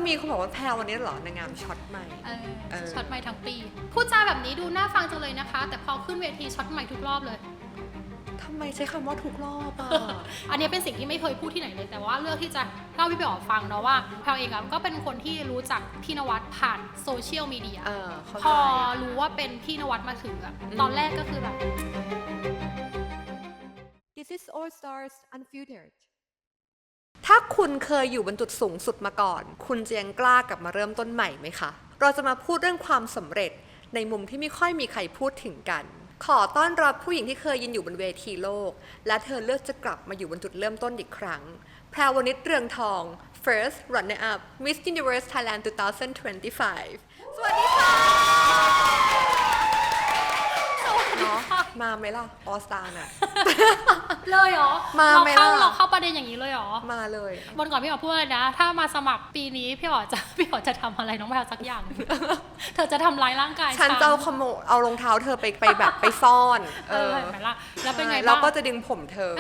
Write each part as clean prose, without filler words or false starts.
มีคนบอกว่าแพรวันนี้เหรอนางงามช็อตใหม่ช็อตใหม่ทั้งปีพูดจาแบบนี้ดูน่าฟังจังเลยนะคะแต่พอขึ้นเวทีช็อตใหม่ทุกรอบเลยทำไมใช้คำว่าทุกรอบอ่ะ อันนี้เป็นสิ่งที่ไม่เคยพูดที่ไหนเลยแต่ว่าเลือกที่จะเล่าพี่ไปออกฟังเนาะว่าแพรเองก็เป็นคนที่รู้จักพี่นวัดผ่านโซเชียลมีเดียพอรู้ว่าเป็นพี่นวัดมาถึงตอนแรกก็คือแบบ This is All Stars Unfiltered ถ้าคุณเคยอยู่บนจุดสูงสุดมาก่อน คุณจะยังกล้ากลับมาเริ่มต้นใหม่ไหมคะ เราจะมาพูดเรื่องความสำเร็จในมุมที่ไม่ค่อยมีใครพูดถึงกัน ขอต้อนรับผู้หญิงที่เคยยืนอยู่บนเวทีโลก และเธอเลือกจะกลับมาอยู่บนจุดเริ่มต้นอีกครั้ง แพรวนิช เรืองทอง First Runner Up Miss Universe Thailand 2025 สวัสดีค่ะเนาะมาไหมล่ะออสตาน่ะ เลยเหรอเราเข้าประเด็นอย่างนี้เลยเหรอมาเลยบนก่อนพี่อ๋อพูดเลยนะถ้ามาสมัครปีนี้พี่อ๋อจะทำอะไรน้องแพรสักอย่าง เธอจะทำร้ายร่างกายฉันจะเอารองเท้าเธอไปแบบไปซ่อนเห็นไหมล่ะแล้วเป็นไงบ้างเราก็จะดึงผมเธอ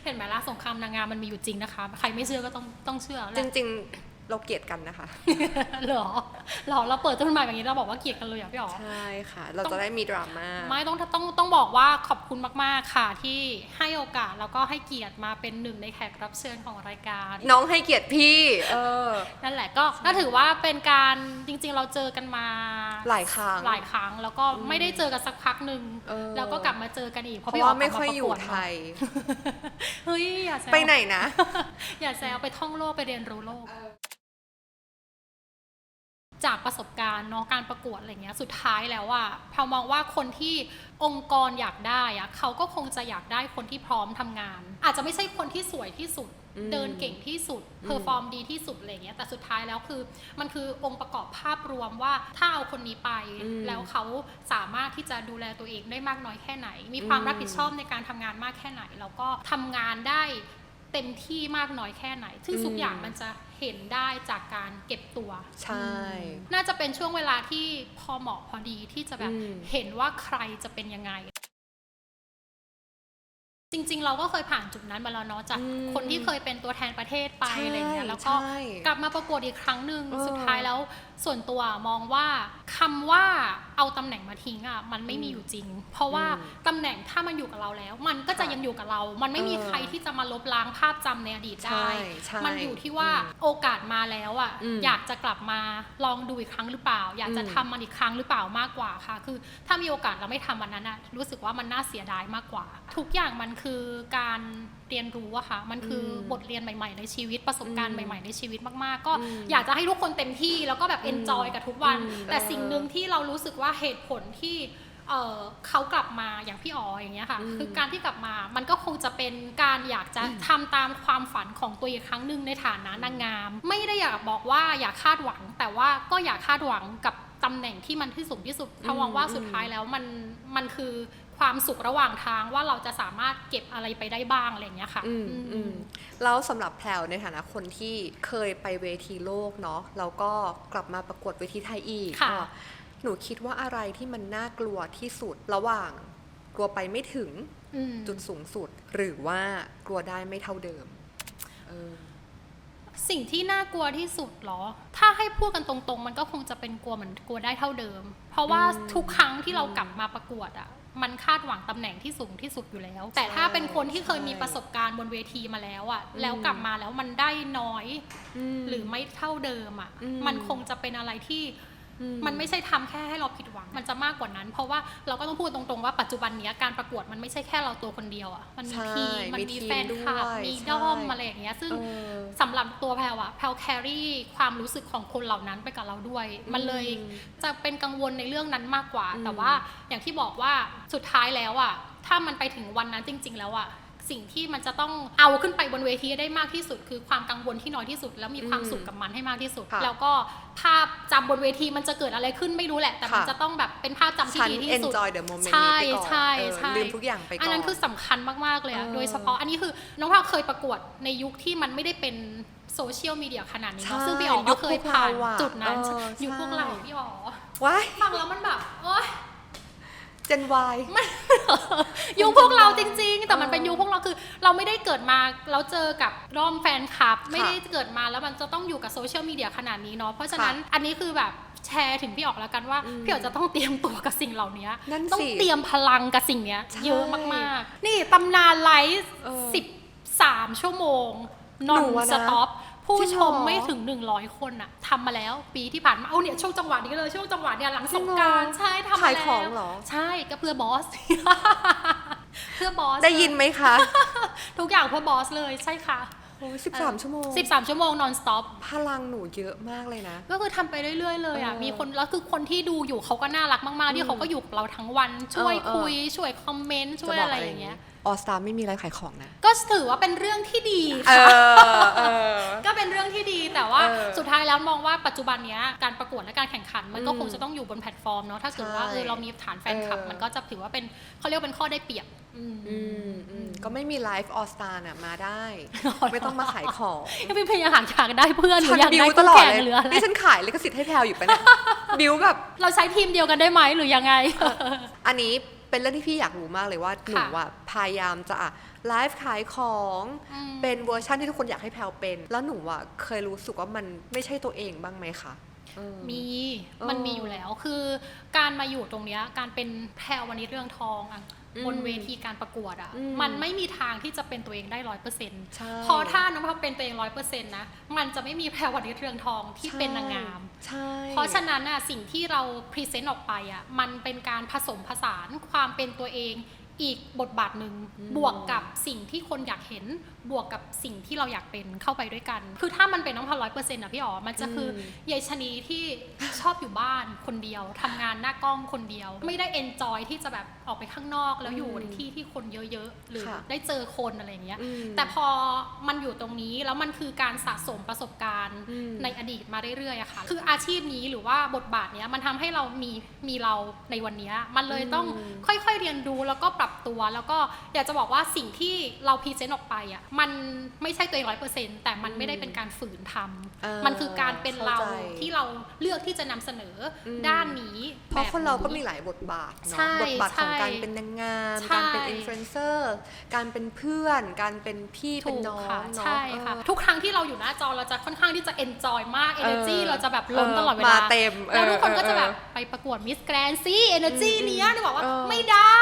เห็นไหมล่ะสงครามนางงามมันมีอยู่จริงนะคะใครไม่เชื่อก็ต้องเชื่อจริงๆเราเกลียดกันนะคะ เหรอเราเปิดต้นไม้แบบนี้เราบอกว่าเกลียดกันเลยพี่อ๋อใช่ค่ะเราจะได้มีดราม่าไม่ต้องบอกว่าขอบคุณมากๆค่ะที่ให้โอกาสแล้วก็ให้เกียรติมาเป็นหนึ่งในแขกรับเชิญของรายการน้องให้เกียรติพี่นั่นแหละก็ถือว่าเป็นการจริงๆเราเจอกันมาหลายครั้งแล้วก็ไม่ได้เจอกันสักพักหนึ่งแล้วก็กลับมาเจอกันอีกเพราะพี่อ๋อไม่ค่อยอยู่ไทยเฮ้ยอย่าแซวไปไหนนะอย่าแซวไปท่องโลกไปเรียนรู้โลกจากประสบการณ์เนาะการประกวดอะไรเงี้ยสุดท้ายแล้วแพรมองว่าคนที่องค์กรอยากได้เขาก็คงจะอยากได้คนที่พร้อมทำงานอาจจะไม่ใช่คนที่สวยที่สุดเดินเก่งที่สุดเพอร์ฟอร์มดีที่สุดอะไรเงี้ยแต่สุดท้ายแล้วคือมันคือองค์ประกอบภาพรวมว่าถ้าเอาคนนี้ไปแล้วเขาสามารถที่จะดูแลตัวเองได้มากน้อยแค่ไหนมีความรับผิดชอบในการทำงานมากแค่ไหนแล้วก็ทำงานได้เต็มที่มากน้อยแค่ไหนซึ่งทุกอย่างมันจะเห็นได้จากการเก็บตัวใช่น่าจะเป็นช่วงเวลาที่พอเหมาะพอดีที่จะแบบเห็นว่าใครจะเป็นยังไงจริงๆเราก็เคยผ่านจุดนั้นมาแล้วเนาะจากคนที่เคยเป็นตัวแทนประเทศไปอะไรเงี้ยแล้วก็กลับมาประกวดอีกครั้งหนึ่งสุดท้ายแล้วส่วนตัวมองว่าคำว่าเอาตำแหน่งมาทิ้งมันไม่มีอยู่จริงเพราะว่าตำแหน่งถ้ามันอยู่กับเราแล้วมันก็จะยังอยู่กับเรามันไม่มีใครที่จะมาลบล้างภาพจำในอดีตได้มันอยู่ที่ว่าโอกาสมาแล้วอยากจะกลับมาลองดูอีกครั้งหรือเปล่าอยากจะทำมันอีกครั้งหรือเปล่ามากกว่าค่ะคือถ้ามีโอกาสเราไม่ทำวันนั้นรู้สึกว่ามันน่าเสียดายมากกว่าทุกอย่างมันคือการเรียนรู้ค่ะมันคือบทเรียนใหม่ๆในชีวิตประสบการณ์ใหม่ๆในชีวิตมากๆก็อยากจะให้ทุกคนเต็มที่แล้วก็แบบเอนจอยกับทุกวันแต่สิ่งหนึ่งที่เรารู้สึกว่าเหตุผลที่เขากลับมาอย่างพี่อ๋ออย่างเงี้ยค่ะคือการที่กลับมามันก็คงจะเป็นการอยากจะทำตามความฝันของตัวอีกครั้งหนึ่งในฐานะนางงามไม่ได้อยากบอกว่าอยากคาดหวังแต่ว่าก็อยากคาดหวังกับตำแหน่งที่มันที่สูงที่สุดเพราะมองว่าสุดท้ายแล้วมันคือความสุขระหว่างทางว่าเราจะสามารถเก็บอะไรไปได้บ้างอะไรอย่างเงี้ยค่ะแล้วสำหรับแพรวในฐานะคนที่เคยไปเวทีโลกเนาะแล้วก็กลับมาประกวดเวทีไทยอีกหนูคิดว่าอะไรที่มันน่ากลัวที่สุดระหว่างกลัวไปไม่ถึงจุดสูงสุดหรือว่ากลัวได้ไม่เท่าเดิมสิ่งที่น่ากลัวที่สุดเหรอถ้าให้พูดกันตรงๆมันก็คงจะเป็นกลัวเหมือนกลัวได้เท่าเดิมเพราะว่าทุกครั้งที่เรากลับมาประกวดมันคาดหวังตำแหน่งที่สูงที่สุดอยู่แล้วแต่ถ้าเป็นคนที่เคยมีประสบการณ์บนเวทีมาแล้วแล้วกลับมาแล้วมันได้น้อยหรือไม่เท่าเดิมมันคงจะเป็นอะไรที่มันไม่ใช่ทำแค่ให้เราผิดหวังมันจะมากกว่านั้นเพราะว่าเราก็ต้องพูดตรงๆว่าปัจจุบันนี้การประกวดมันไม่ใช่แค่เราตัวคนเดียวมันมีทีมมันมีแฟนคลับมีด้อมอะไรอย่างเงี้ยซึ่งสำหรับตัวแพรแครี่ความรู้สึกของคนเหล่านั้นไปกับเราด้วยมันเลยจะเป็นกังวลในเรื่องนั้นมากกว่าแต่ว่าอย่างที่บอกว่าสุดท้ายแล้วถ้ามันไปถึงวันนั้นจริงๆแล้วสิ่งที่มันจะต้องเอาขึ้นไปบนเวทีได้มากที่สุดคือความกังวลที่น้อยที่สุดแล้วมีความสุขกับมันให้มากที่สุดแล้วก็ภาพจำบนเวทีมันจะเกิดอะไรขึ้นไม่รู้แหละแต่มันจะต้องแบบเป็นภาพจำที่ดีที่สุด enjoy the moment ใช่ลืมทุกอย่างไปก่อนอันนั้นคือสำคัญมากๆเลยโดยเฉพาะอันนี้คือน้องแพรเคยประกวดในยุคที่มันไม่ได้เป็นโซเชียลมีเดียขนาดนี้เนาะซึ่งพี่อ๋อก็เคยผ่านจุดนั้นยุคพวกเราพี่อ๋อฟังแล้วมันแบบโอ๊ย เจน Y ยุคพวกเราจริงๆแต่มันเป็นยุคพวกเราคือเราไม่ได้เกิดมาแล้วเจอกับด้อมแฟนคลับไม่ได้เกิดมาแล้วมันจะต้องอยู่กับโซเชียลมีเดียขนาดนี้เนาะเพราะฉะนั้นอันนี้คือแบบแชร์ถึงพี่ออกแล้วกันว่าพี่ออกจะต้องเตรียมตัวกับสิ่งเหล่านี้ต้องเตรียมพลังกับสิ่งเนี้ยเยอะมากๆนี่ตำนานไลฟ์13 ชั่วโมงนอนสต็อปผู้ชมไม่ถึง100 คนอะทำมาแล้วปีที่ผ่านมาเอาเนี่ยช่วงจังหวะนี้เลยช่วงจังหวะเนี่ยหลังสงกรานต์ใช่ทำมาแล้ว ขายของเหรอใช่ก็เพื่อบอส เพื่อบอสได้ยินไหมคะ ทุกอย่างเพื่อบอสเลยใช่ค่ะโอ้13 ชั่วโมง13 ชั่วโมงนอนสต็อปพลังหนูเยอะมากเลยนะก็คือทำไปเรื่อยๆเลยอ่ะมีคนแล้วคือคนที่ดูอยู่เขาก็น่ารักมากๆที่เขาก็อยู่กับเราทั้งวันช่วยคุยช่วยคอมเมนต์ช่วยอะไรอย่างเงี้ยออสตาไม่มีอะไรขายของนะก็ถือว่าเป็นเรื่องที่ดีค่ะก็เป็นเรื่องที่ดีแต่ว่าสุดท้ายแล้วมองว่าปัจจุบันเนี้ยการประกวดและการแข่งขันมันก็คงจะต้องอยู่บนแพลตฟอร์มเนาะถ้าเกิดว่าเรามีฐานแฟนคลับมันก็จะถือว่าเป็นเขาเรียกเป็นข้อได้เปรียบก็ไม่มีไลฟ์ออสตาน่ะมาได้ไม่ต้องมาขายของพี่พยายามอยากได้เพื่อนหรืออยากได้ตลอดแข่งเลยหรืออะไรนี่ฉันขายลิขสิทธิ์ให้แพลอยู่ปะเนี่ยบิวแบบเราใช้ทีมเดียวกันได้ไหมหรือยังไงอันนี้เป็นเรื่องที่พี่อยากรู้มากเลยว่าหนูอะพยายามจะไลฟ์ขายของเป็นเวอร์ชันที่ทุกคนอยากให้แพลเป็นแล้วหนูอะเคยรู้สึกว่ามันไม่ใช่ตัวเองบ้างไหมคะมันมีอยู่แล้วคือการมาอยู่ตรงเนี้ยการเป็นแพรวนิชเรื่องทองอะบนเวทีการประกวดอะมันไม่มีทางที่จะเป็นตัวเองได้ 100% พอถ้าน้องพอเป็นตัวเอง 100% นะมันจะไม่มีแพรวนิชเรื่องทองที่เป็นนางงามเพราะฉะนั้นอะสิ่งที่เราพรีเซนต์ออกไปอะมันเป็นการผสมผสานความเป็นตัวเองอีกบทบาทหนึ่งบวกกับสิ่งที่คนอยากเห็นบวกกับสิ่งที่เราอยากเป็นเข้าไปด้วยกันคือถ้ามันเป็นน้องพัน100%อะพี่อ๋อมันจะคือยายชนีที่ชอบอยู่บ้านคนเดียวทำงานหน้ากล้องคนเดียวไม่ได้เอนจอยที่จะแบบออกไปข้างนอกแล้วอยู่ในที่ที่คนเยอะๆหรือได้เจอคนอะไรเงี้ยแต่พอมันอยู่ตรงนี้แล้วมันคือการสะสมประสบการณ์ในอดีตมาเรื่อยๆอะค่ะคืออาชีพนี้หรือว่าบทบาทเนี้ยมันทำให้เรามีเราในวันนี้มันเลยต้องค่อยๆเรียนรู้แล้วก็ปรับตัวแล้วก็อยากจะบอกว่าสิ่งที่เราพรีเซนต์ออกไปอ่ะมันไม่ใช่ตัวเอง 100% แต่มันไม่ได้เป็นการฝืนทำมันคือการเป็นเราที่เราเลือกที่จะนำเสนอด้านนี้เพราะคนเราก็มีหลายบทบาทเนาะบทบาทของการเป็นนางงามการเป็นอินฟลูเอนเซอร์การเป็นเพื่อนการเป็นพี่เป็นน้องเนาะใช่ค่ะทุกครั้งที่เราอยู่หน้าจอเราจะค่อนข้างที่จะเอนจอยมาก energy เราจะแบบล้นตลอดเวลาเต็มแล้วทุกคนก็จะแบบไปประกวดมิสแกรนด์ซี่ energy เนี้ยบอกว่าไม่ได้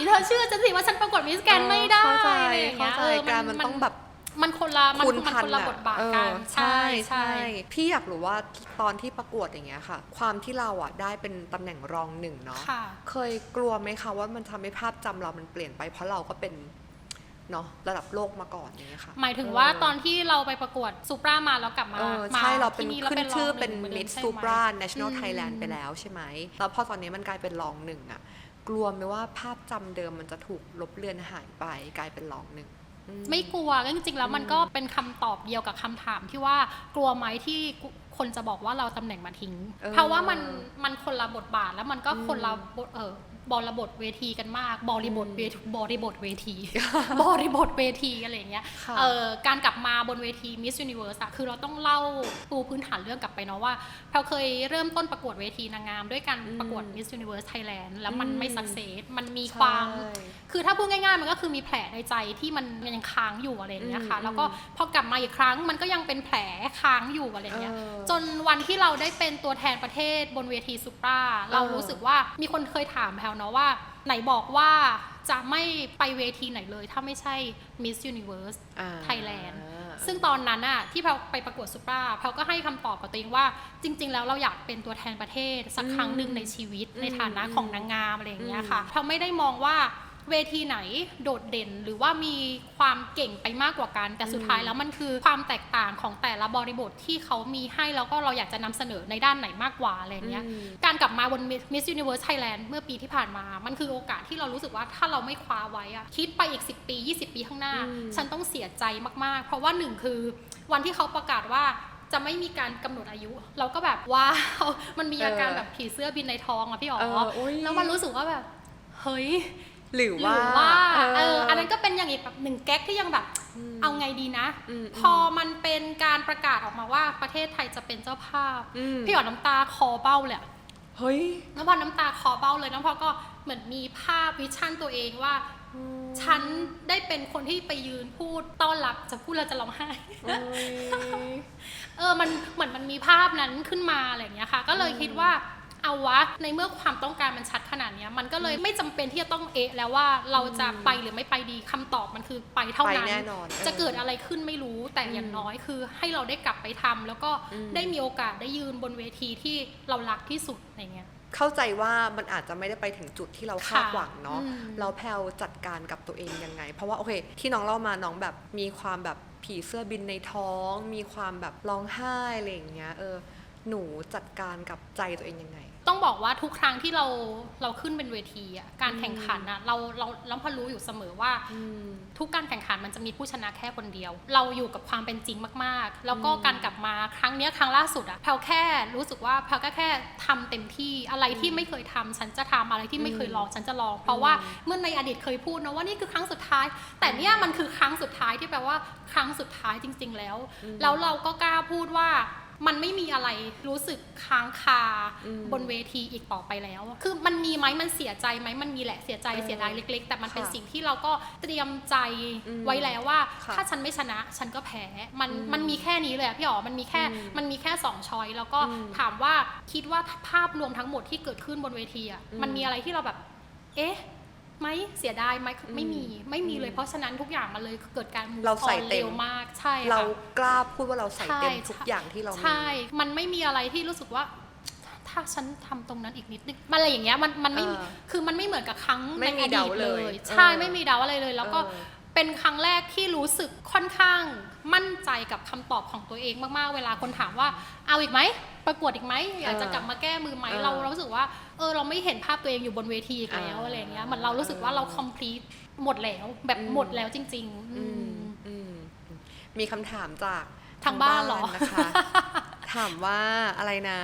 เธอเชื่อฉันสิว่าฉันประกวดมิสแกรนด์ไม่ได้อะไรอย่างเงี้ยมันต้องแบบมันคนละบทบาทกันใช่พี่อยากรู้ว่าตอนที่ประกวดอย่างเงี้ยค่ะความที่เราอ่ะได้เป็นตำแหน่งรองหนึ่งเนาะเคยกลัวไหมคะว่ามันทำให้ภาพจำเรามันเปลี่ยนไปเพราะเราก็เป็นเนาะระดับโลกมาก่อนอย่างเงี้ยค่ะหมายถึงว่าตอนที่เราไปประกวดซูปรามาแล้วกลับมาใช่เราเป็นขึ้นชื่อเป็น Miss Supra National Thailand ไปแล้วใช่ไหมแล้วพอตอนนี้มันกลายเป็นรองหนึ่งอ่ะกลัวไหมว่าภาพจำเดิมมันจะถูกลบเลือนหายไปกลายเป็นรองหนึ่งไม่กลัวจริงๆแล้วมันก็เป็นคำตอบเดียวกับคำถามที่ว่ากลัวไหมที่คนจะบอกว่าเราตำแหน่งมาทิ้งเพราะว่ามันคนละบทบาทแล้วมันก็คนละบริบทเวทีกันมากบริบทเวทีอะไรอย่างเงี้ยการกลับมาบนเวที Miss Universe อะคือเราต้องเล่าปูพื้นฐานเรื่องกลับไปเนาะว่าเราเคยเริ่มต้นประกวดเวทีนางงามด้วยการประกวด Miss Universe Thailand แล้วมันไม่สักเซสมันมีความคือถ้าพูดง่ายๆมันก็คือมีแผลในใจที่มันยังค้างอยู่อะไรอย่างเงี้ยค่ะแล้วก็พอกลับมาอีกครั้งมันก็ยังเป็นแผลค้างอยู่อะไรอย่างเงี้ยจนวันที่เราได้เป็นตัวแทนประเทศบนเวทีซูปราเรารู้สึกว่ามีคนเคยถามแพลเนาะว่าไหนบอกว่าจะไม่ไปเวทีไหนเลยถ้าไม่ใช่ Miss Universe Thailand ซึ่งตอนนั้นอะที่แพลไปประกวดซูปราแพลก็ให้คำตอบกับตัวเองว่าจริงๆแล้วเราอยากเป็นตัวแทนประเทศสักครั้งหนึ่งในชีวิตในฐานะของนางงามอะไรอย่างเงี้ยค่ะแพลไม่ได้มองว่าเวทีไหนโดดเด่นหรือว่ามีความเก่งไปมากกว่ากันแต่สุดท้ายแล้วมันคือความแตกต่างของแต่ละบริบทที่เขามีให้แล้วก็เราอยากจะนำเสนอในด้านไหนมากกว่าอะไรเงี้ยการกลับมาบน Miss Universe Thailand เมื่อปีที่ผ่านมามันคือโอกาสที่เรารู้สึกว่าถ้าเราไม่คว้าไว้อะคิดไปอีก10 ปี 20 ปีข้างหน้าฉันต้องเสียใจมากๆเพราะว่า1คือวันที่เขาประกาศว่าจะไม่มีการกำหนดอายุเราก็แบบว้าวมันมีอาการแบบผีเสื้อบินในท้องอะพี่อ๋อแล้วมันรู้สึกว่าแบบเฮ้ยหรือว่าอันนั้นก็เป็นอย่างอีกแบบหนึ่งแก๊กที่ยังแบบเอาไงดีนะพอมันเป็นการประกาศออกมาว่าประเทศไทยจะเป็นเจ้าภาพพี่หยอดน้ำตาคอเบ้าเลย เฮ้ย น้องพอน้ำตาคลอเบ้าเลยน้องพอก็เหมือนมีภาพวิชั่นตัวเองว่าฉันได้เป็นคนที่ไปยืนพูดต้อนรับจะพูดแล้วจะร้องไห้ มันเหมือนมันมีภาพนั้นขึ้นมาอะไรอย่างเงี้ยค่ะก็เลยคิดว่าเอาวะในเมื่อความต้องการมันชัดขนาดนี้มันก็เลยไม่จำเป็นที่จะต้องแล้วว่าเราจะไปหรือไม่ไปดีคำตอบมันคือไปเท่านั้น ไปแน่นอน จะเกิดอะไรขึ้นไม่รู้แต่อย่างน้อยคือให้เราได้กลับไปทำแล้วก็ได้มีโอกาสได้ยืนบนเวทีที่เรารักที่สุดอะไรเงี้ย เข้าใจว่ามันอาจจะไม่ได้ไปถึงจุดที่เราคาดหวังเนาะเราแพลวจัดการกับตัวเองยังไงเพราะว่าโอเคที่น้องเล่ามาน้องแบบมีความแบบผีเสื้อบินในท้องมีความแบบร้องไห้อะไรอย่างเงี้ยหนูจัดการกับใจตัวเองยังไงต้องบอกว่าทุกครั้งที่เราขึ้นเป็นเวทีอ่ะการแข่งขันนะเราพอรู้อยู่เสมอว่าทุกการแข่งขันมันจะมีผู้ชนะแค่คนเดียวเราอยู่กับความเป็นจริงมากๆแล้วก็การกลับมาครั้งล่าสุดอ่ะแพลแค่รู้สึกว่าแพลก็แค่ทำเต็มที่อะไรที่ไม่เคยทำฉันจะทำอะไรที่ไม่เคยลองฉันจะลองเพราะว่าเมื่อในอดีตเคยพูดนะว่านี่คือครั้งสุดท้ายแต่เนี่ยมันคือครั้งสุดท้ายที่แปลว่าครั้งสุดท้ายจริงๆแล้วเราก็กล้าพูดว่ามันไม่มีอะไรรู้สึกค้างคาบนเวทีอีกต่อไปแล้วคือมันมีไหมมันเสียใจไหมมันมีแหละเสียใจเสียดายเล็กๆแต่มันเป็นสิ่งที่เราก็เตรียมใจไว้แล้วว่าถ้าฉันไม่ชนะฉันก็แพ้มันมีแค่นี้เลยอะพี่อ๋อมันมีแค่2 ช้อยแล้วก็ถามว่าคิดว่าภาพรวมทั้งหมดที่เกิดขึ้นบนเวทีอะมันมีอะไรที่เราแบบเอ๊ะไหมเสียดายไหมไม่มีเลยเพราะฉะนั้นทุกอย่างมันเลยเกิดการมูฟออนเร็วมากใช่เรากล้าพูดว่าเราใส่เต็มทุกอย่างที่เรามีใช่มันไม่มีอะไรที่รู้สึกว่าถ้าฉันทำตรงนั้นอีกนิดนึงมันอะไรอย่างเงี้ยมันไม่คือมันไม่เหมือนกับครั้งในอดีตเลยใช่ไม่มีเดาอะไรเลยแล้วก็เป็นครั้งแรกที่รู้สึกค่อนข้างมั่นใจกับคำตอบของตัวเองมากๆเวลาคนถามว่าเอาอีกไหมประกวดอีกไหมอยากจะกลับมาแก้มือไหมเรารู้สึกว่าเราไม่เห็นภาพตัวเองอยู่บนเวทีอีกแล้วอะไรเงี้ยเหมือนเรารู้สึกว่าเรา complete หมดแล้วแบบหมดแล้วจริงมีคำถามจากทางบ้านเหรอนะคะ ถามว่าอะไรนะ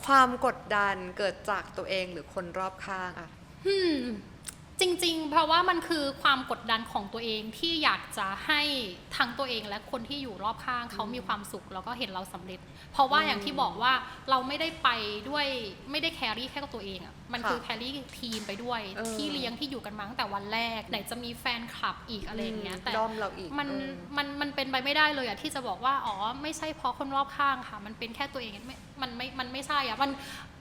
ความกดดันเกิดจากตัวเองหรือคนรอบข้างอะจริงๆเพราะว่ามันคือความกดดันของตัวเองที่อยากจะให้ทั้งตัวเองและคนที่อยู่รอบข้างเขามีความสุขแล้วก็เห็นเราสำเร็จเพราะว่าอย่างที่บอกว่าเราไม่ได้ไปด้วยไม่ได้แครี่แค่กับตัวเองอ่ะมันคือแครี่ทีมไปด้วยที่เลี้ยงที่อยู่กันมาตั้งแต่วันแรกไหนจะมีแฟนคลับอีกอะไรอย่างเงี้ยแต่มันเป็นไปไม่ได้เลยอ่ะที่จะบอกว่าอ๋อไม่ใช่เพราะคนรอบข้างค่ะมันเป็นแค่ตัวเองมันไม่ใช่อ่ะมัน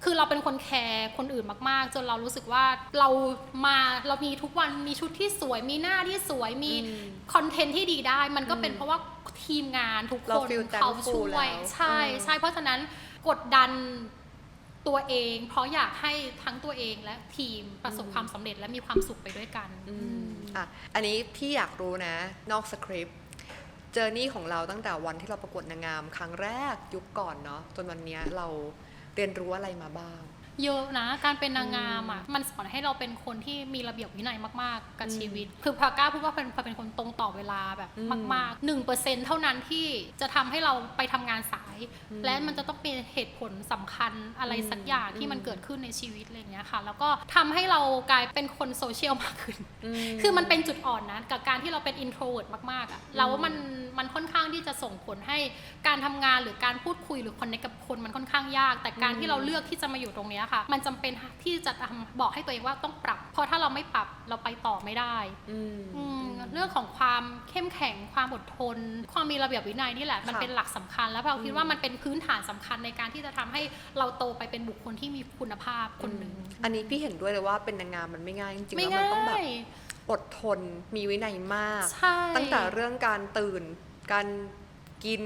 คือเราเป็นคนแคร์คนอื่นมากๆจนเรารู้สึกว่าเรามีทุกวันมีชุดที่สวยมีหน้าที่สวยมีคอนเทนต์ที่ดีได้มันก็เป็นเพราะว่าทีมงานทุกคนเขาช่วยใช่เพราะฉะนั้นกดดันตัวเองเพราะอยากให้ทั้งตัวเองและทีมประสบความสำเร็จและมีความสุขไปด้วยกันอันนี้พี่อยากรู้นะนอกสคริปต์เจอร์นี่ของเราตั้งแต่วันที่เราประกวดนางงามครั้งแรกยุคก่อนเนาะจนวันนี้เราเรียนรู้อะไรมาบ้างเยอะนะการเป็นนางงามอ่ะมันสอนให้เราเป็นคนที่มีระเบียบวินัยมากๆกับชีวิตคือพากล้าพูดว่าเป็นคนตรงต่อเวลาแบบมากๆ 1% เท่านั้นที่จะทำให้เราไปทำงานสายและมันจะต้องเป็นเหตุผลสำคัญอะไรสักอย่างที่มันเกิดขึ้นในชีวิตอะไรเงี้ยค่ะแล้วก็ทำให้เรากลายเป็นคนโซเชียลมากขึ้นคือมันเป็นจุดอ่อนนะกับการที่เราเป็น introvert มากๆอ่ะแล้วมันค่อนข้างที่จะส่งผลให้การทำงานหรือการพูดคุยหรือคอนเนคกับคนมันค่อนข้างยากแต่การที่เราเลือกที่จะมาอยู่ตรงนี้ค่ะมันจำเป็นที่จะบอกให้ตัวเองว่าต้องปรับเพราะถ้าเราไม่ปรับเราไปต่อไม่ได้เรื่องของความเข้มแข็งความอดทนความมีระเบียบวินัยนี่แหละมันเป็นหลักสำคัญแล้วเราคิดว่ามันเป็นพื้นฐานสำคัญในการที่จะทำให้เราโตไปเป็นบุคคลที่มีคุณภาพคนหนึ่งอันนี้พี่เห็นด้วยเลยว่าเป็นนางงามมันไม่ง่ายจริงๆแล้วมันต้องแบบอดทนมีวินัยมากตั้งแต่เรื่องการตื่นการกิน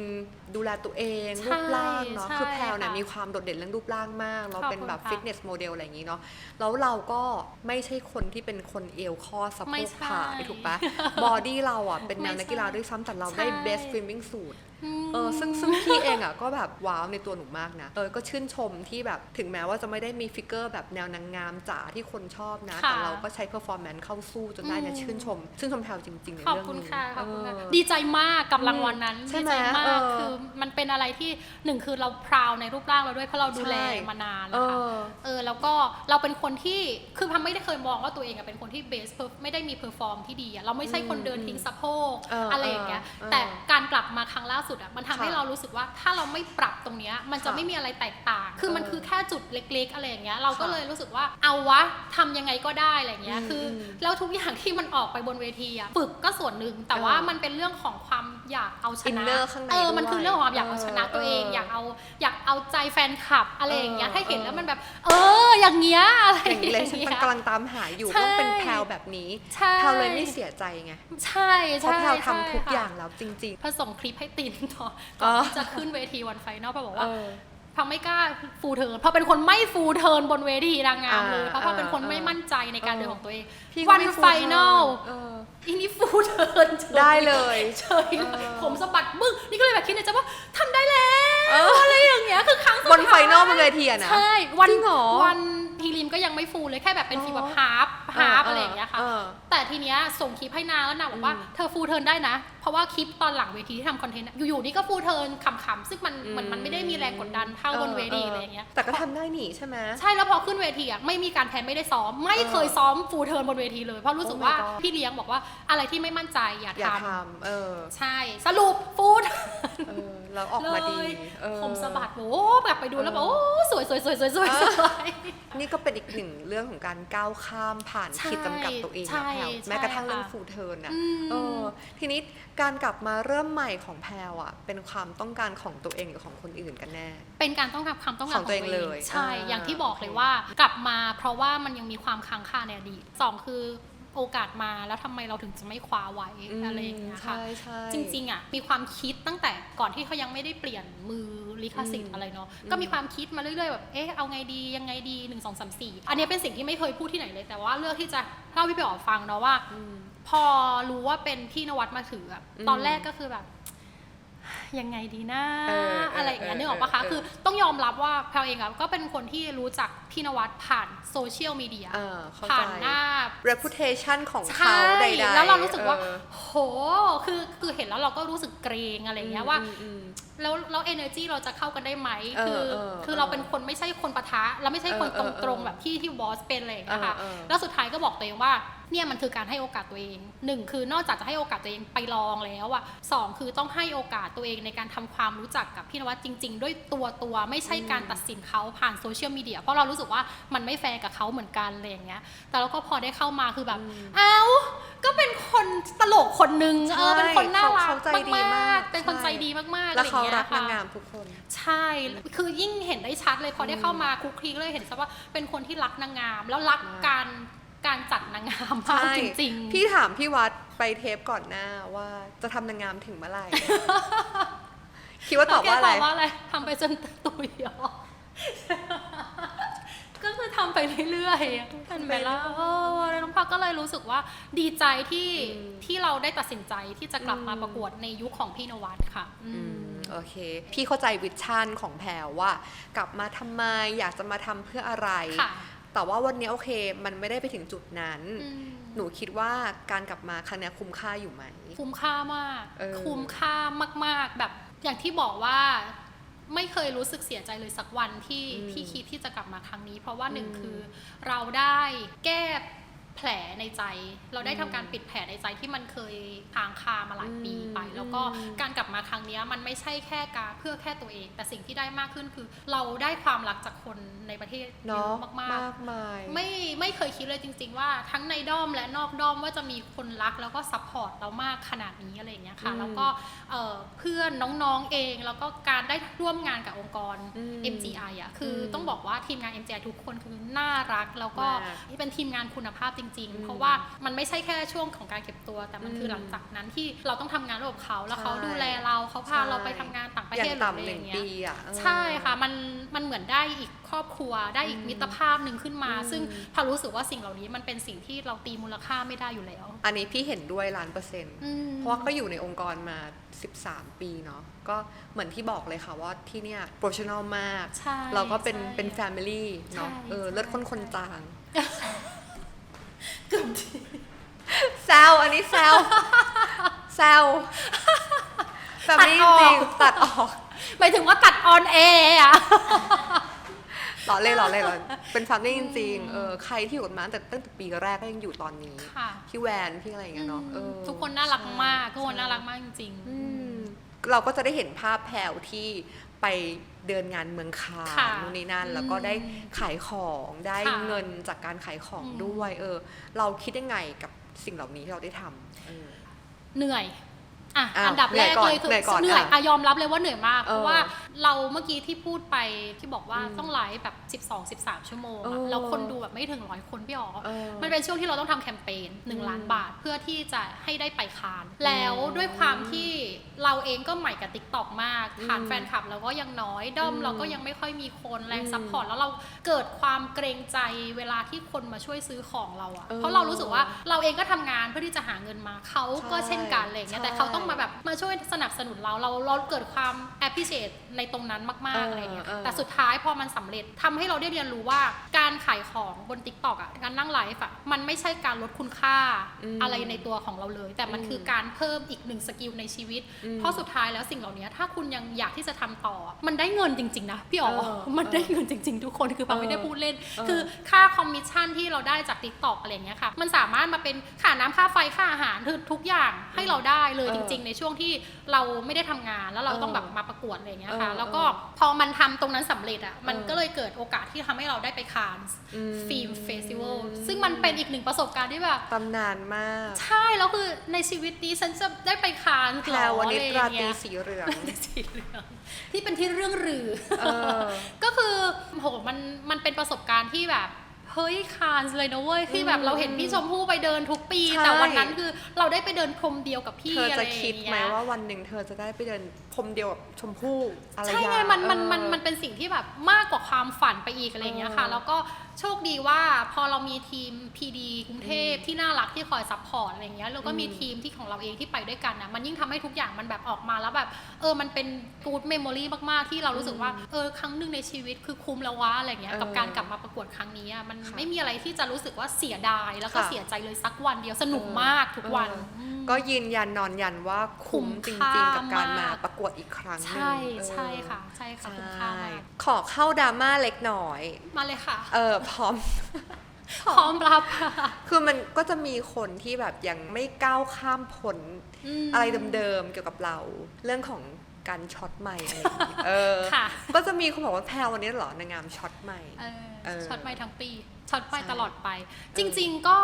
ดูแลตัวเองรูปร่างเนาะคือแพลวเนี่ยมีความโดดเด่นเรื่องรูปร่างมากเราเป็นแบบฟิตเนสโมเดลอะไรอย่างนี้เนาะแล้วเราก็ไม่ใช่คนที่เป็นคนเอวข้อสะโพกผ่าไปถูกปะบอดี้เราอ่ะเป็นแนวนักกีฬาด้วยซ้ำแต่เราได้ best swimming suit ซึ่งพี่เองอ่ะก็แบบว้าวในตัวหนูมากนะก็ชื่นชมที่แบบถึงแม้ว่าจะไม่ได้มีฟิกเกอร์แบบแนวนางงามจ๋าที่คนชอบนะแต่เราก็ใช้ performance เข้าสู้จนได้เนี่ยชื่นชมแพลวจริงๆในเรื่องนี้ขอบคุณค่ะดีใจมากกับรางวัลนั้นดีใจมากคือมันเป็นอะไรที่หนึ่งคือเราพราวในรูปร่างเราด้วยเพราะเราดูแลมานานแล้วค่ะแล้วก็เราเป็นคนที่คือพัมไม่ได้เคยมองว่าตัวเองเป็นคนที่เบสไม่ได้มีเพอร์ฟอร์มที่ดีเราไม่ใช่คนเดินทิ้งสะโพกอะไรอย่างเงี้ยแต่การกลับมาครั้งล่า สุดอ่ะมันทำให้ ค่ะ เรารู้สึกว่าถ้าเราไม่ปรับตรงเนี้ยมันจะ ค่ะ ไม่มีอะไรแตกต่าง คือมันคือแค่จุดเล็กๆอะไรอย่างเงี้ยเราก็ ค่ะ เลยรู้สึกว่าเอาวะทำยังไงก็ได้อะไรเงี้ย อืม คืออ ม แล้วทุกอย่างที่มันออกไปบนเวทีอ่ะฝึกก็ส่วนหนึ่งแต่ว่ามันเป็นเรื่องของความอยากเอาชนะ Inner ข้างใน มันคือ ด้วย เรื่องของความอยากเอาชนะตัวเอง อยากเอาใจแฟนคลับอะไรอย่างเงี้ยถ้าเห็นแล้วมันแบบอย่างเงี้ยอะไร อ อย่าง นี้ เงี้ เลยฉัน ย กำลังตามหาอยู่ ใช่ ต้องเป็นแพลวแบบนี้ ใช่ แพลวเลยไม่เสียใจไง ใช่ เพราะ ใช่ แพลวทำทุก ใช่ค่ะ อย่างแล้วจริง พอส่งคลิปให้ตินก่อน อ๋อ ที่จะขึ้นเวทีวันไฟนอลพอบอก ๆ ว่าพอไม่กล้าฟูเทิร์นพอเป็นคนไม่ฟูเทิร์นบนเวทีนางงามเลย เพราะพอเป็นคนไม่มั่นใจในการเดินของตัวเอง พี่ก็ วัน ม่ ไฟนอล เออ อีนี่ฟูเทิร์นฉ ได้เลย เฉยเลยผมสะบัดบึ้งนี่ก็เลยแบบคิดในใจว่าทำได้แล้ เอ ว อ อะไรอย่างเงี้ยคือครั้งสุด บนไฟ ท้าย นอลบนเวทีอะนะ ใช่ จริงเหรอ วันทีริมก็ยังไม่ฟูเลยแค่แบบเป็นฟีลแบบฮาร์ฟอะไรอย่างเงี้ยค่ะ แต่ทีเนี้ยส่งคลิปให้นางแล้วนางบอกว่าเธอฟูลเทิร์นได้นะ เพราะว่าคลิปตอนหลังเวทีที่ทำคอนเทนต์อะอยู่ๆนี่ก็ฟูลเทิร์นขำๆซึ่งมันไม่ได้มีแรงกดดันเท่าบนเวทีอะไรอย่างเงี้ย แต่ก็ทำได้หนีใช่ไหม ใช่แล้วพอขึ้นเวทีอ่ะไม่มีการแพนไม่ได้ซ้อมไม่เคยซ้อมฟูลเทิร์นบนเวทีเลยเพราะรู้สึก Oh my ว่า God พี่เลี้ยงบอกว่าอะไรที่ไม่มั่นใจอย่า อย่า ท ทำ ำใช่สรุปฟูล แล้วออกมาดี ผมสะบัดโอ้แบบไปดูแล้วแบบโอ้สวยนี่ก็เป็นอีกหนึ่งเรื่องของการก้าวข้ามผ่าน ใช่ ขีดจำกัดตัวเอง ใช่ นะแพลว ใช่ แม้กระทั่ง ค่ะ เรื่องฟูลเทิร์นอ่ะ อืม ทีนี้การกลับมาเริ่มใหม่ของแพลวอ่ะเป็นความต้องการของตัวเองหรือของคนอื่นกันแน่ เป็นการต้องการความต้องการ ของตัวเองเลย ใช่ อย่างที่บอกเลย โอเค ว่ากลับมาเพราะว่ามันยังมีความค้างคาในอดีตสองคือโอกาสมาแล้วทำไมเราถึงจะไม่คว้าไว้อะไรอย่างเงี้ยค่ะ ใช่ จริงๆอ่ะมีความคิดตั้งแต่ก่อนที่เขายังไม่ได้เปลี่ยนมือลิขสิทธิ์อะไรเนาะก็มีความคิดมาเรื่อยๆแบบเอาไงดียังไงดี1 2 3 4อันนี้เป็นสิ่งที่ไม่เคยพูดที่ไหนเลยแต่ว่าเลือกที่จะเล่าพี่ไปออกฟังเนาะว่า พอรู้ว่าเป็นพี่นวัดมาถืออะตอนแรกก็คือแบบยังไงดีนะอะไรอย่างเงี้ยนึกออกปะคะคือต้องยอมรับว่าแพลเองอะก็เป็นคนที่รู้จักพี่นวัดผ่านโซเชียลมีเดีย เข้าใจ ผ่านหน้า reputation ของ ใช่ เขาใดๆ แล้วเรารู้สึกว่าโหคือเห็นแล้วเราก็รู้สึกเกรงอะไรอย่างเงี้ยว่าแล้ว energy เราจะเข้ากันได้ไหมคือเราเป็นคนไม่ใช่คนปะทะเราไม่ใช่คนตรงๆแบบที่บอสเป็นอะไรอย่างเงี้ยค่ะแล้วสุดท้ายก็บอกตัวเองว่าเนี่ยมันคือการให้โอกาสตัวเอง1คือนอกจากจะให้โอกาสตัวเองไปลองแล้วอ่ะ2คือต้องให้โอกาสตัวเองในการทำความรู้จักกับพี่นวัดจริงๆด้วยตัวไม่ใช่การตัดสินเขาผ่านโซเชียลมีเดียเพราะเรารู้สึกว่ามันไม่แฟร์กับเขาเหมือนกันอะไรอย่างเงี้ยแต่เราก็พอได้เข้ามาคือแบบก็เป็นคนตลกคนนึงเป็นคนน่ารัก เขาใจดีมาก เป็นคนใจดีมากๆ แล้วเขา อะไรอย่ รัก งงี้ นาย ง ค่ะ งามทุกคน ใช่คือยิ่งเห็นได้ชัดเลยพอได้เข้ามาคุกคลีก็เลยเห็นซะว่าเป็นคนที่รักนางงามแล้วรักการจัดนางงามมากจริงๆ พี่ถามพี่วัดไปเทปก่อนหน้าว่าจะทำนางงามถึงเมื่อไหร่ คิดว่าตอบว่าอะไร ตอบว่าอะไรทำไปจนตุยเหรอ ก็คือทำไปเรื่อยๆเป็นไปแล้วน้องพักก็เลยรู้สึกว่าดีใจที่เราได้ตัดสินใจที่จะกลับมาประกวดในยุคของพี่นวัดค่ะโอเคพี่เข้าใจวิชั่นของแพรว่ากลับมาทำไมอยากจะมาทำเพื่ออะไรแต่ว่าวันนี้โอเคมันไม่ได้ไปถึงจุดนั้นหนูคิดว่าการกลับมาครั้งนี้คุ้มค่าอยู่ไหมคุ้มค่ามากคุ้มค่ามากๆแบบอย่างที่บอกว่าไม่เคยรู้สึกเสียใจเลยสักวันที่คิดที่จะกลับมาครั้งนี้เพราะว่าหนึ่งคือเราได้แก้แผลในใจเราได้ทำการปิดแผลในใจที่มันเคยค้างคามาหลายปีไปแล้วก็การกลับมาครั้งนี้มันไม่ใช่แค่การเพื่อแค่ตัวเองแต่สิ่งที่ได้มากขึ้นคือเราได้ความรักจากคนในประเทศเยอะมากๆไม่เคยคิดเลยจริงๆว่าทั้งในด้อมและนอกด้อมว่าจะมีคนรักแล้วก็ซัพพอร์ตเรามากขนาดนี้อะไรอย่างเงี้ยค่ะแล้วก็เพื่อนน้องๆเองแล้วก็การได้ร่วมงานกับองค์กร MGI อ่ะคือต้องบอกว่าทีมงาน MGI ทุกคนคือน่ารักแล้วก็เป็นทีมงานคุณภาพจริงๆเพราะว่ามันไม่ใช่แค่ช่วงของการเก็บตัวแต่มันคือหลังจากนั้นที่เราต้องทำงานร่วมกับเขาแล้วเขาดูแลเราเขาพาเราไปทำงานต่างประเทศหรืออะไรอย่างเงี้ยใช่ค่ะมันเหมือนได้อีกครอบครัวได้อีกมิตรภาพหนึ่งขึ้นมาซึ่งพอรู้สึกว่าสิ่งเหล่านี้มันเป็นสิ่งที่เราตีมูลค่าไม่ได้อยู่แล้วอันนี้พี่เห็นด้วย1,000,000%เพราะว่าก็อยู่ในองค์กรมา13 ปีเนาะก็เหมือนที่บอกเลยค่ะว่าที่เนี่ยโปรเฟชชั่นอลมากเราก็เป็นแฟมิลี่เนาะเลือดข้นคนจางแซวอันนี้แซวแฟมิลี่จริงตัดออกหมายถึงว่าตัดออนแอร์อะหล่อเลยเป็นแฟมิลี่จริงๆใครที่อยู่กันมาตั้งแต่ปีแรกก็ยังอยู่ตอนนี้พี่แวนพี่อะไรอย่างเงี้ยเนาะทุกคนน่ารักมากทุกคนน่ารักมากจริง เราก็จะได้เห็นภาพแพรวที่ไปเดินงานเมืองคาน ค่ะ นู่นนี่นั่นแล้วก็ได้ขายของได้ ค่ะ เงินจากการขายของด้วยเราคิดยังไงกับสิ่งเหล่านี้ที่เราได้ทำ เหนื่อยอ้าว อันดับแรกเลยคือ เหนื่อยก่อน เหนื่อย อ่ะ ยอมรับเลยว่าเหนื่อยมาก เออ เพราะว่าเราเมื่อกี้ที่พูดไปที่บอกว่าต้องไลฟ์แบบ 12-13 ชั่วโมง เอ อะ อ แล้วคนดูแบบไม่ถึง100 คนพี่อ๋อ มั มันเป็นช่วงที่เราต้องทำแคมเปญ1 ล้านบาทเพื่อที่จะให้ได้ไปคานแล้วด้วยความที่เราเองก็ใหม่กับ TikTok มากฐานแฟนคลับเราก็ยังน้อยด้อมเราก็ยังไม่ค่อยมีคนแรงซัพพอร์ตแล้วเราเกิดความเกรงใจเวลาที่คนมาช่วยซื้อของเราอะเพราะเรารู้สึกว่าเราเองก็ทำงานเพื่อที่จะหาเงินมาเขาก็เช่นกันอะไรอย่างเงี้ยแต่เขาต้องมาแบบมาช่วยสนับสนุนเราเกิดความ appreciate ในตรงนั้นมากๆอะไรอย่างเงี้ยแต่สุดท้ายพอมันสำเร็จทำให้เราได้เรียนรู้ว่าการขายของบน TikTok อ่ะการนั่งไลฟ์อ่ะมันไม่ใช่การลดคุณค่าอะไรในตัวของเราเลย แต่มันคือการเพิ่มอีก1 สกิลในชีวิตเพราะสุดท้ายแล้วสิ่งเหล่านี้ถ้าคุณยังอยากที่จะทำต่อมันได้เงินจริงๆนะพี่อ๋อมันได้เงินจริงๆทุกคนคือปาไม่ได้พูดเล่นคือค่าคอมมิชชั่นที่เราได้จาก TikTok อะไรอย่างเงี้ยค่ะมันสามารถมาเป็นค่าน้ำค่าไฟค่าอาหารทุกอย่างให้เราได้เลยจริงๆในช่วงที่เราไม่ได้ทำงานแล้วเราต้องแบบมาประกวดอะไรอย่างเงี้ยค่ะแล้วก็พอมันทำตรงนั้นสำเร็จอ่ะมันก็เลยเกิดโอกาสที่ทำให้เราได้ไปคานส์ฟิล์มเฟสติวัลซึ่งมันเป็นอีก1 ประสบการณ์ที่แบบ ตำนานมาก ใช่แล้วคือในชีวิตนี้ฉันจะได้ไปคานส์ แพรวนิตราตรี สี สีเหลือง สีเหลืองที่เป็นที่เรื่องรือก็คือโหมันเป็นประสบการณ์ที่แบบเฮ้ยคานส์เลยนะเว้ยที่แบบเราเห็นพี่ชมพู่ไปเดินทุกปี ใช่ แต่วันนั้นคือเราได้ไปเดินพรมเดียวกับพี่ เธอ อะไร จะ อย่าง คิดไหม เงี้ย ว่าวันหนึ่งเธอจะได้ไปเดินพรมเดียวกับชมพู่อะไร ใช่ไงมันเป็นสิ่งที่แบบมากกว่าความฝันไปอีกอะไรอย่างเงี้ยค่ะแล้วก็โชคดีว่าพอเรามีทีม PD กรุงเทพที่น่ารักที่คอยซัพพอร์ตอะไรอย่างเงี้ยแล้วก็มีทีมที่ของเราเองที่ไปด้วยกันนะมันยิ่งทำให้ทุกอย่างมันแบบออกมาแล้วแบบมันเป็น good memory มากๆที่เรารู้สึกว่าครั้งหนึ่งในชีวิตคือคุ้มแล้ววะอะไรอย่างเงี้ยกับการกลับมาประกวดครั้งนี้มันไม่มีอะไรที่จะรู้สึกว่าเสียดายแล้วก็เสียใจเลยสักวันเดียวสนุกมากทุกวัน ก็ยืนยันนอนยันว่าคุ้มจริงๆกับการมาประกวดอีกครั้งหนึ่ง ใช่ค่ะคุ้มค่ามาก ขอเข้าดราม่าเล็กน้อย มาเลยค่ะ พร้อม พร้อมรับค่ะ คือมันก็จะมีคนที่แบบยังไม่ก้าวข้ามพ้นอะไรเดิมๆเกี่ยวกับเรา เรื่องของการช็อตใหม่อะไรอย่างงี้ค่ะ ก็จะมีคนบอกว่าแพรวันนี้เหรอนางงามช็อตใหม่ ช็อตไปทั้งปีช็อตไปตลอดไป จริงๆก็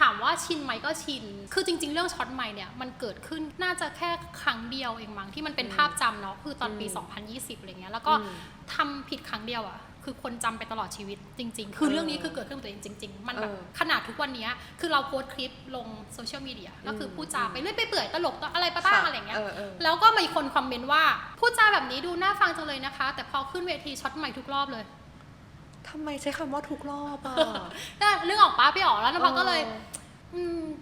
ถามว่าชินไหมก็ชินคือจริงๆเรื่องช็อตใหม่เนี่ยมันเกิดขึ้นน่าจะแค่ครั้งเดียวเองมั้งที่มันเป็นภาพจำเนาะคือตอนปี 2020อะไรเงี้ยแล้วก็ทำผิดครั้งเดียวอะคือคนจำไปตลอดชีวิตจริงๆคือเรื่องนี้คือเกิดขึ้นกับตัวเองจริงๆมันแบบขนาดทุกวันนี้คือเราโพสต์คลิปลงโซเชียลมีเดียก็คือพูดจาไปเรื่อยไปเปื่อยตลกอะไรบ้างอะไรเงี้ยแล้วก็มีคนคอมเมนต์ว่าพูดจาแบบนี้ดูน่าฟังจังเลยนะคะแต่พอขึ้นเวทีช็อตใหม่ทุกรอบเลยทำไมใช้คำว่าทุกรอบอ่ะ เรื่องออกป้าพี่อ๋อแล้วน้องพอก็เลย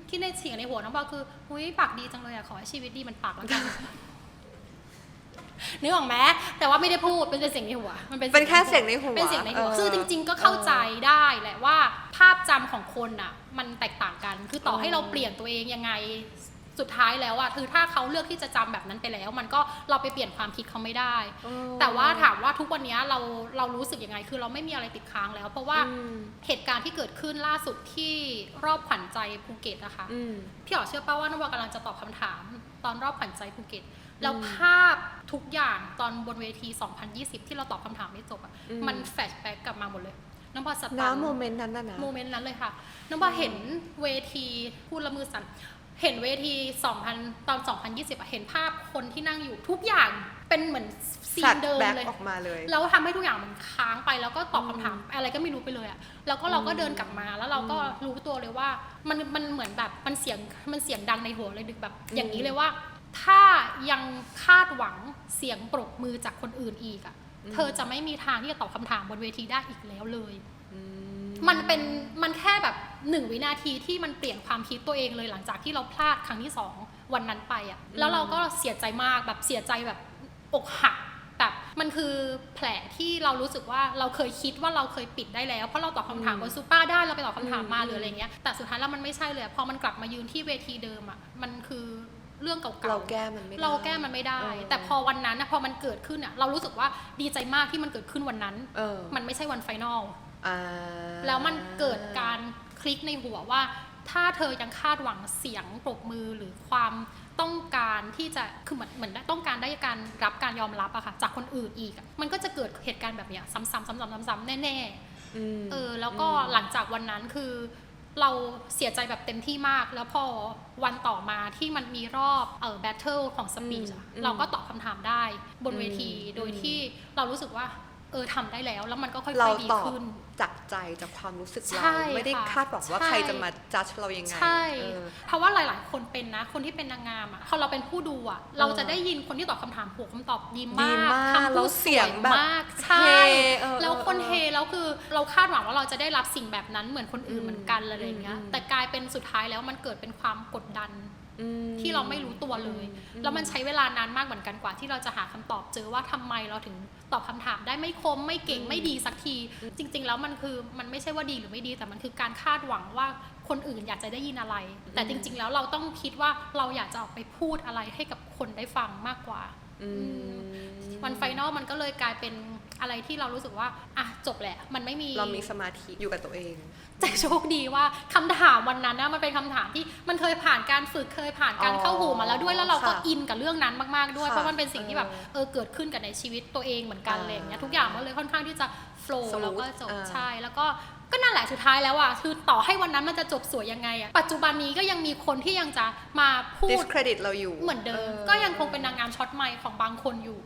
คิดในเสียงในหัวน้องพอคือหุ้ยปากดีจังเลยอะขอให้ชีวิตดีมันปากแล้วกันนึกออกไหมแต่ว่าไม่ได้พูดเป็นเสียงในหัวมันเป็นแค่เสียงในหัวเป็นเสียงในหัวคือจริงๆก็เข้าใจได้แหละว่าภาพจำของคนอะมันแตกต่างกันคือต่อให้เราเปลี่ยนตัวเองยังไงสุดท้ายแล้วอะคือถ้าเขาเลือกที่จะจำแบบนั้นไปแล้วมันก็เราไปเปลี่ยนความคิดเขาไม่ได้แต่ว่าถามว่าทุกวันนี้เรารู้สึกยังไงคือเราไม่มีอะไรติดค้างแล้วเพราะว่าเหตุการณ์ที่เกิดขึ้นล่าสุดที่รอบขวัญใจภูเก็ตนะคะพี่อ๋อเชื่อป่ะว่าน้องวากำลังจะตอบคำถามตอนรอบขวัญใจภูเก็ตแล้วภาพทุกอย่างตอนบนเวที 2020 ที่เราตอบคำถามไม่จบอะมันแฟลชแบ็กกลับมาหมดเลยน้องพอสตาร์โมเมนต์นั้นนะโมเมนต์นั้นเลยค่ะน้องพอเห็นเวทีพูดละมือสั่นเห็นเวที2000ตอน 2020 เห็นภาพคนที่นั่งอยู่ทุกอย่างเป็นเหมือนซีนเดิมเลยออกมาเลยแล้วทำให้ทุกอย่างมันค้างไปแล้วก็ตอบคำถามอะไรก็ไม่รู้ไปเลยอะแล้วก็เราก็เดินกลับมาแล้วเราก็รู้ตัวเลยว่ามันเหมือนแบบมันเสียงดังในหัวเลยดึกแบบอย่างนี้เลยว่าถ้ายังคาดหวังเสียงปรบมือจากคนอื่นอีกอะเธอจะไม่มีทางที่จะตอบคำถามบนเวทีได้อีกแล้วเลยมันแค่แบบ1 วินาทีที่มันเปลี่ยนความคิดตัวเองเลยหลังจากที่เราพลาดครั้งที่2วันนั้นไปอ่ะแล้วเราก็เสียใจมากแบบเสียใจแบบอกหักแบบมันคือแผลที่เรารู้สึกว่าเราเคยคิดว่าเราเคยปิดได้แล้วเพราะเราตอบคำถามบนซูเปอร์ได้เราไปตอบคำถามมาหรืออะไรเงี้ยแต่สุดท้ายแล้วมันไม่ใช่เลยพอมันกลับมายืนที่เวทีเดิมอ่ะมันคือเรื่องเก่าๆเราแก้มันไม่ได้แต่พอวันนั้นนะพอมันเกิดขึ้นอ่ะเรารู้สึกว่าดีใจมากที่มันเกิดขึ้นวันนั้นมันไม่ใช่วันไฟนอลแล้วมันเกิดการคลิกในหัวว่าถ้าเธอยังคาดหวังเสียงปรบมือหรือความ ต้องการที่จะคือเหมือนต้องการได้การรับการยอมรับอะค่ะจากคนอื่นอีกอะมันก็จะเกิดเหตุการณ์แบบเนี้ยซ้ำๆแน่ๆแล้วก็หลังจากวันนั้นคือเราเสียใจแบบเต็มที่มากแล้วพอวันต่อมาที่มันมีรอบแบทเทิลของสปีชเราก็ตอบคำถามได้บนเวทีโดยที่เรารู้สึกว่าทำได้แล้วมันก็ค่อยๆดีขึ้นจากใจจากความรู้สึกเรา ใช่ ไม่ได้คาดหวังว่าใครจะมาจัดเรายังไง ใช่เพราะว่าหลายๆคนเป็นนะคนที่เป็นนางงามอ่ะพอเราเป็นผู้ดูอ่ะเราจะได้ยินคนที่ตอบคำถามหัวคำตอบดีมากคำพูดเสียงมากใช่แล้วคนเฮแล้วคือเราคาดหวังว่าเราจะได้รับสิ่งแบบนั้นเหมือนคนอื่นเหมือนกันอะไรอย่างเงี้ยแต่กลายเป็นสุดท้ายแล้วมันเกิดเป็นความกดดันที่เราไม่รู้ตัวเลยแล้วมันใช้เวลานานมากเหมือนกันกว่าที่เราจะหาคำตอบเจอว่าทำไมเราถึงตอบคำถามได้ไม่คมไม่เก่งไม่ดีสักทีจริงๆแล้วมันไม่ใช่ว่าดีหรือไม่ดีแต่มันคือการคาดหวังว่าคนอื่นอยากจะได้ยินอะไรแต่จริงๆแล้วเราต้องคิดว่าเราอยากจะออกไปพูดอะไรให้กับคนได้ฟังมากกว่าวันไฟนอลมันก็เลยกลายเป็นอะไรที่เรารู้สึกว่าอ่ะจบแหละมันไม่มีเรามีสมาธิอยู่กับตัวเองแต่โชคดีว่าคำถามวันนั้นนะมันเป็นคำถามที่มันเคยผ่านการฝึกเคยผ่านการเข้าหูมาแล้วด้วยแล้วเราก็อินกับเรื่องนั้นมากๆด้วยเพราะมันเป็นสิ่งที่แบบเกิดขึ้นกับในชีวิตตัวเองเหมือนกันอะไรอย่างเงี้ยทุกอย่างมันเลยค่อนข้างที่จะโฟลว์แล้วก็จบใช่แล้วก็นั่นแหละสุดท้ายแล้วอ่ะคือต่อให้วันนั้นมันจะจบสวยยังไงอ่ะปัจจุบันนี้ก็ยังมีคนที่ยังจะมาพูด discredit เราอยู่เหมือนเดิมก็ยังคงเป็นนางงามช็อตไมค์ของบางคนอยู่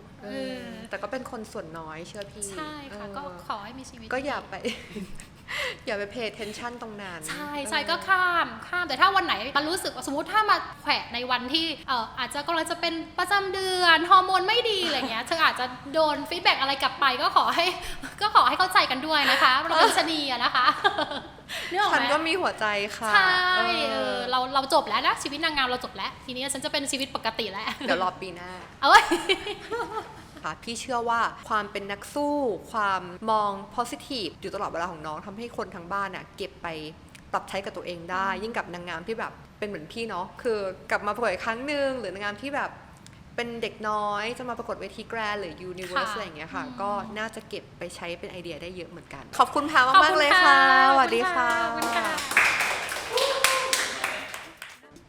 แต่ก็เป็นคนส่วนน้อยเชื่อพี่ใช่ค่ะก็ขอให้มีชีวิตก็อย่าไป อย่าไป pay attention ตรงนั้นใช่ก็ข้ามแต่ถ้าวันไหนมันรู้สึกว่าสมมติถ้ามาแขวะในวันที่อาจจะกำลังจะเป็นประจำเดือนฮอร์โมนไม่ดีอะไรเงี้ยเธออาจจะโดนฟีดแบ็กอะไรกลับไปก็ขอให้เข้าใจกันด้วยนะคะเราเป็นชนีอะนะคะฉันก็มีหัวใจค่ะใช่เราจบแล้วนะชีวิตนางงามเราจบแล้วทีนี้ฉันจะเป็นชีวิตปกติแล้วเดี๋ยวรอปีหน้าพี่เชื่อว่าความเป็นนักสู้ความมอง positive อยู่ตลอดเวลาของน้องทำให้คนทั้งบ้านเก็บไปปรับใช้กับตัวเองได้ยิ่งกับนางงามที่แบบเป็นเหมือนพี่เนาะคือกลับมาประกวดอีกครั้งหนึ่งหรือนางงามที่แบบเป็นเด็กน้อยจะมาประกวดเวทีแกรนด์หรือ Universe อะไรอย่างเงี้ยค่ะก็น่าจะเก็บไปใช้เป็นไอเดียได้เยอะเหมือนกันขอบคุณพามากๆเลยค่ะสวัสดีค่ะ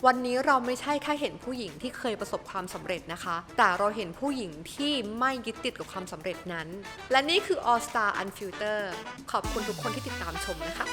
วันนี้เราไม่ใช่แค่เห็นผู้หญิงที่เคยประสบความสำเร็จนะคะแต่เราเห็นผู้หญิงที่ไม่ยึดติดกับความสำเร็จนั้นและนี่คือ All Star Unfiltered ขอบคุณทุกคนที่ติดตามชมนะคะ